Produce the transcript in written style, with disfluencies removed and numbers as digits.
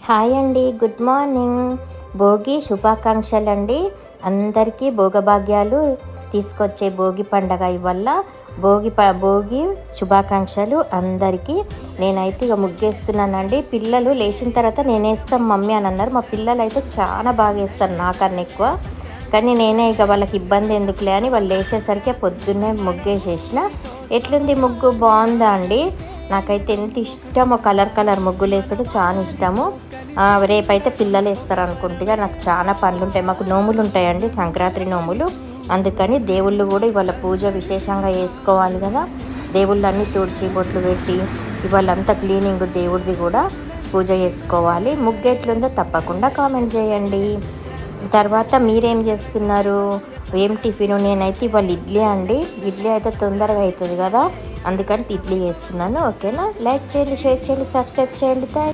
Hi అండి, good morning. Bhogi శుభాకాంక్షలు అండి. అందరికీ భోగభాగ్యాలు తీసుకొచ్చే భోగి పండగ ఇవల్ల. భోగి శుభాకాంక్షలు అందరికీ. నేనైతే ఇక ముగ్గేస్తున్నానండి. పిల్లలు లేచిన తర్వాత నేనేస్తాం మమ్మీ అని అన్నారు. మా పిల్లలు అయితే చాలా బాగా వేస్తారు, నాకన్నా ఎక్కువ. కానీ నేనే ఇక వాళ్ళకి ఇబ్బంది ఎందుకులే అని వాళ్ళు లేచేసరికి పొద్దున్నే ముగ్గేసేసిన. ఎట్లుంది ముగ్గు, బాగుందా అండి? నాకైతే ఎంత ఇష్టమో కలర్ ముగ్గులు వేసుడు, చాలా ఇష్టము. రేపైతే పిల్లలు వేస్తారు అనుకుంటుగా. నాకు చాలా పనులు ఉంటాయి, మాకు నోములు ఉంటాయండి, సంక్రాంతి నోములు. అందుకని దేవుళ్ళు కూడా ఇవాళ పూజ విశేషంగా వేసుకోవాలి కదా. దేవుళ్ళన్నీ తుడిచి బొట్లు పెట్టి ఇవాళంతా క్లీనింగ్, దేవుడిది కూడా పూజ చేసుకోవాలి. ముగ్గు ఎట్లుందో తప్పకుండా కామెంట్ చేయండి. తర్వాత మీరేం చేస్తున్నారు, ఏం టిఫిన్? నేనైతే ఇవాళ ఇడ్లీ అండి. ఇడ్లీ అయితే తొందరగా అవుతుంది కదా, అందుకని ఇడ్లీ చేస్తున్నాను. ఓకేనా? లైక్ చేయండి, షేర్ చేయండి, సబ్స్క్రైబ్ చేయండి. థ్యాంక్